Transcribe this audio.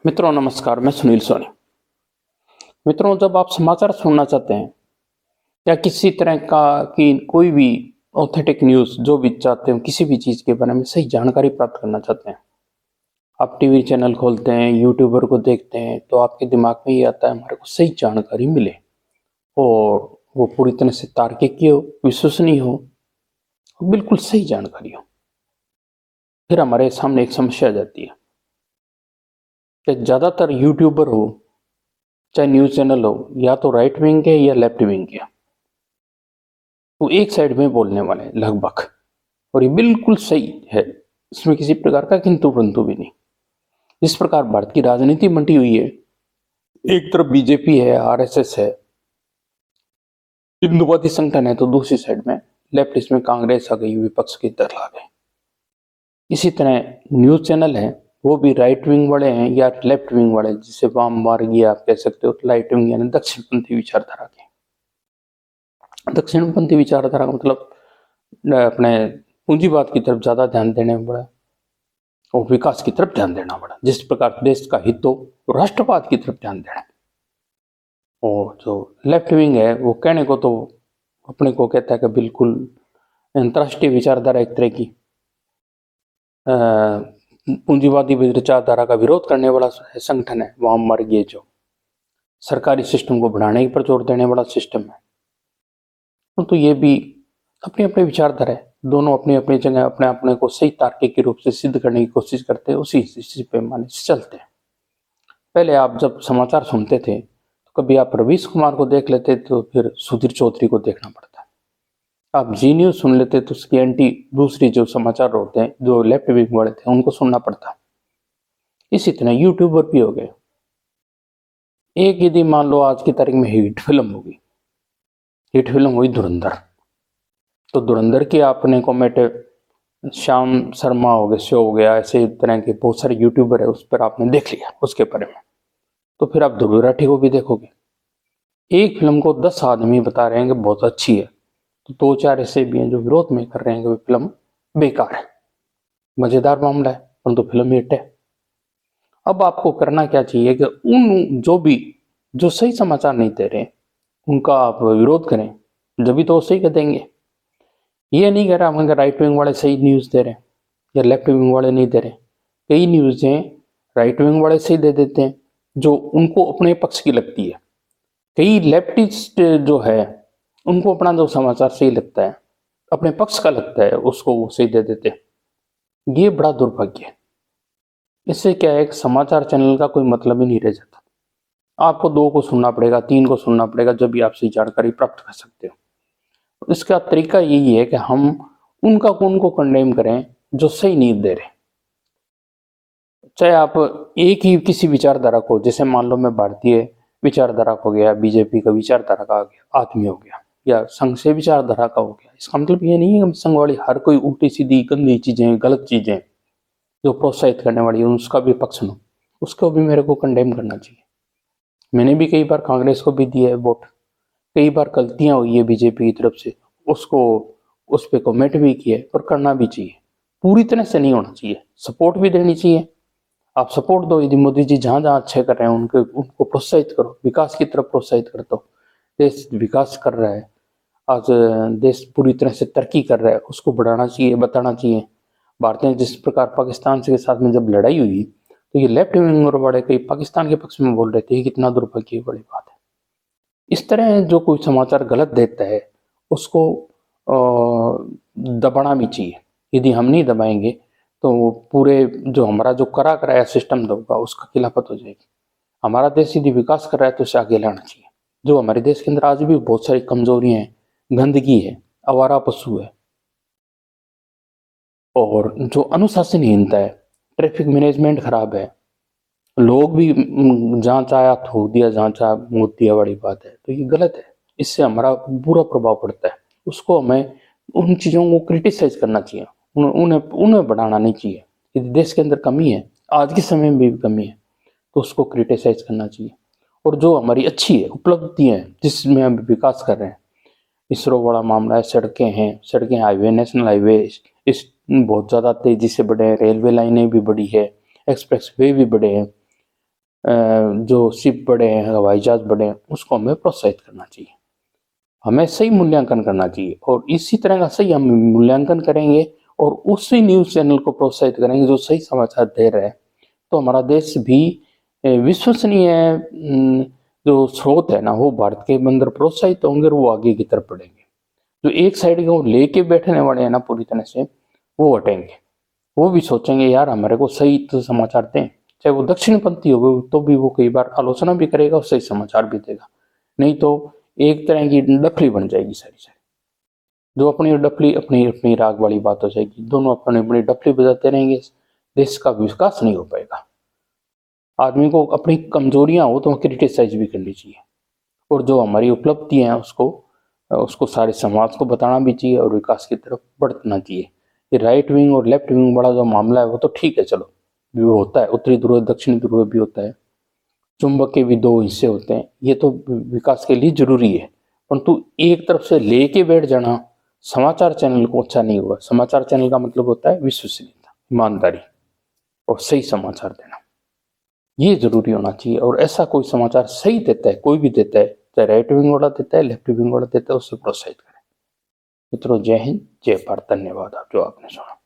मित्रों नमस्कार, मैं सुनील सोनी। मित्रों, जब आप समाचार सुनना चाहते हैं या किसी तरह का की कोई भी ऑथेंटिक न्यूज़ जो भी चाहते हो, किसी भी चीज़ के बारे में सही जानकारी प्राप्त करना चाहते हैं, आप टीवी चैनल खोलते हैं, यूट्यूबर को देखते हैं, तो आपके दिमाग में ये आता है हमारे को सही जानकारी मिले और वो पूरी तरह से तार्किक हो, विश्वसनीय हो, बिल्कुल सही जानकारी हो। फिर हमारे सामने एक समस्या आ जाती है कि ज़्यादातर यूट्यूबर हो, चाहे न्यूज़ चैनल हो, या तो राइट विंग के या लेफ्ट विंग के, वो एक साइड में बोलने वाले हैं लगभग, और ये बिल्कुल सही है, इसमें किसी प्रकार का किंतु परंतु भी नहीं। जिस प्रकार भारत की राजनीति बंटी हुई है, एक तरफ बीजेपी है, आरएसएस है, हिंदुवादी संगठन है, तो दूसरी साइड में लेफ्टिस्ट में कांग्रेस आ गई, विपक्ष की तरह आ गए। इसी तरह न्यूज चैनल है, वो भी राइट विंग वाले हैं या लेफ्ट विंग वाले, जिसे वाम मार्गी आप कह सकते हो, राइट विंग यानी दक्षिणपंथी विचारधारा के। दक्षिणपंथी विचारधारा का मतलब अपने पूंजीवाद की तरफ ज्यादा ध्यान देने पड़ा और विकास की तरफ ध्यान देना पड़ा। जिस प्रकार देश का हित हो, राष्ट्रवाद की तरफ ध्यान देना। और जो लेफ्ट विंग है, वो कहने को तो अपने को कहता है कि बिल्कुल अंतर्राष्ट्रीय विचारधारा, एक तरह की पूंजीवादी विचारधारा का विरोध करने वाला संगठन है वाम मार्गीय, जो सरकारी सिस्टम को बढ़ाने पर जोर देने वाला सिस्टम है। तो ये भी अपनी अपनी विचारधारा है, दोनों अपनी अपनी जगह अपने अपने को सही तार्किक के रूप से सिद्ध करने की कोशिश करते हैं, उसी पैमाने से चलते हैं। पहले आप जब समाचार सुनते थे तो कभी आप रवीश कुमार को देख लेते, तो फिर सुधीर चौधरी को देखना पड़ता है। आप जी न्यूज सुन लेते तो उसकी एंटी दूसरी जो समाचार होते हैं, जो लेफ्ट विंग वाले थे, उनको सुनना पड़ता। इसी तरह यूट्यूबर भी हो गए। एक यदि मान लो आज की तारीख में हिट फिल्म होगी, हिट फिल्म हुई धुरंधर, तो धुरंधर की आपने कॉमेंट श्याम शर्मा हो गया, शो हो गया, ऐसे तरह के बहुत सारे यूट्यूबर है, उस पर आपने देख लिया उसके बारे में, तो फिर आप ध्रुव राठी को भी देखोगे। एक फिल्म को 10 आदमी बता रहे हैं कि बहुत अच्छी है, तो 2-4 ऐसे भी हैं जो विरोध में कर रहे हैं कि फिल्म बेकार है। मजेदार मामला है, परंतु फिल्म हिट है। अब आपको करना क्या चाहिए कि उन जो सही समाचार नहीं दे रहे, उनका आप विरोध करें, जब भी तो वो सही कर देंगे। ये नहीं कह रहा हम राइट विंग वाले सही न्यूज दे रहे हैं या लेफ्ट विंग वाले नहीं दे रहे। कई न्यूज़ें राइट विंग वाले सही दे देते हैं जो उनको अपने पक्ष की लगती है। कई लेफ्टिस्ट जो है, उनको अपना जो समाचार सही लगता है, अपने पक्ष का लगता है, उसको वो सही दे देते हैं। ये बड़ा दुर्भाग्य है। इससे क्या है, समाचार चैनल का कोई मतलब ही नहीं रह जाता। आपको 2 को सुनना पड़ेगा, 3 को सुनना पड़ेगा, जब भी आप सही जानकारी प्राप्त कर सकते हो। इसका तरीका यही है कि हम उनको कंडेम करें जो सही नीति दे रहे। चाहे आप एक ही किसी विचारधारा को, जैसे मान लो मैं भारतीय विचारधारा को गया, बीजेपी का विचारधारा का आदमी हो गया, या संघ से विचारधारा का हो गया, इसका मतलब ये नहीं है कि संघ वाली हर कोई उल्टी सीधी गंदी चीजें, गलत चीजें जो प्रोत्साहित करने वाली है उसका भी पक्ष लो, उसको भी मेरे को कंडेम करना चाहिए। मैंने भी कई बार कांग्रेस को भी दिया है वोट, कई बार गलतियां हुई है बीजेपी की तरफ से, उसको उस पर कमेंट भी किया है, पर करना भी चाहिए। पूरी तरह से नहीं होना चाहिए, सपोर्ट भी देनी चाहिए। आप सपोर्ट दो, यदि मोदी जी जहां जहां अच्छे कर रहे हैं उनको प्रोत्साहित करो, विकास की तरफ प्रोत्साहित कर दो। देश विकास कर रहा है, आज देश पूरी तरह से तरक्की कर रहा है, उसको बढ़ाना चाहिए, बताना चाहिए। भारत ने जिस प्रकार पाकिस्तान के साथ में जब लड़ाई हुई, तो ये लेफ्ट विंग वाले कई पाकिस्तान के पक्ष में बोल रहे थे, कितना दुर्भाग्य बड़ी बात है। इस तरह जो कोई समाचार गलत देता है, उसको दबाना भी चाहिए। यदि हम नहीं दबाएंगे तो पूरे जो हमारा जो करा कराया सिस्टम होगा, उसका खिलाफत हो जाएगी। हमारा देश यदि विकास कर रहा है तो उसे आगे लाना चाहिए। जो हमारे देश के अंदर आज भी बहुत सारी कमजोरियां हैं, गंदगी है, आवारा पशु है, और जो अनुशासनहीनता है, ट्रैफिक मैनेजमेंट खराब है, लोग भी जहाँ चाहे थूक दिया, जहाँ चाहे मुँह दिया वाली बात है, तो ये गलत है। इससे हमारा बुरा प्रभाव पड़ता है। उसको हमें उन चीज़ों को क्रिटिसाइज करना चाहिए, उन्हें बढ़ाना नहीं चाहिए। यदि देश के अंदर कमी है, आज के समय में भी कमी है, तो उसको क्रिटिसाइज करना चाहिए। और जो हमारी अच्छी है, उपलब्धियाँ हैं, जिसमें हम विकास कर रहे हैं, इसरो वाला मामला है, सड़कें, हाईवे, नेशनल हाईवे इस बहुत ज़्यादा तेजी से बढ़े हैं, रेलवे लाइनें भी बढ़ी है, एक्सप्रेस वे भी बढ़े हैं, जो शिप बड़े हैं, हवाई जहाज बड़े हैं, उसको हमें प्रोत्साहित करना चाहिए। हमें सही मूल्यांकन करना चाहिए और इसी तरह का सही हम मूल्यांकन करेंगे और उसी न्यूज़ चैनल को प्रोत्साहित करेंगे जो सही समाचार दे रहे हैं, तो हमारा देश भी विश्वसनीय जो स्रोत है ना, वो भारत के अंदर प्रोत्साहित होंगे और वो आगे की तरफ बढ़ेंगे। जो एक साइड को लेके बैठने वाले हैं ना पूरी तरह से, वो हटेंगे। वो भी सोचेंगे यार हमारे को सही तो समाचार दें, चाहे वो दक्षिणपंथी हो तो भी वो कई बार आलोचना भी करेगा और सही समाचार भी देगा। नहीं तो एक तरह की डफली बन जाएगी सारी। जो अपनी डफली अपनी अपनी राग वाली बात हो जाएगी, दोनों अपनी अपनी डफली बजाते रहेंगे, देश का विकास नहीं हो पाएगा। आदमी को अपनी कमजोरियां हो तो क्रिटिसाइज भी करनी चाहिए और जो हमारी उपलब्धियां हैं उसको उसको सारे समाज को बताना भी चाहिए और विकास की तरफ बढ़ना चाहिए। ये राइट विंग और लेफ्ट विंग वाला जो मामला है वो तो ठीक है, चलो वो होता है, उत्तरी ध्रुव दक्षिणी ध्रुव भी होता है, चुंबक के भी दो हिस्से होते हैं, ये तो विकास के लिए जरूरी है। परंतु एक तरफ से लेके बैठ जाना समाचार चैनल को अच्छा नहीं होगा। समाचार चैनल का मतलब होता है विश्वसनीयता, ईमानदारी और सही समाचार देना, ये जरूरी होना चाहिए। और ऐसा कोई समाचार सही देता है, कोई भी देता है, चाहे राइट विंग वाला देता है, लेफ्ट विंग वाला देता है, उससे प्रोत्साहित करें। मित्रों, जय हिंद, जय भारत। धन्यवाद आप जो आपने सुना।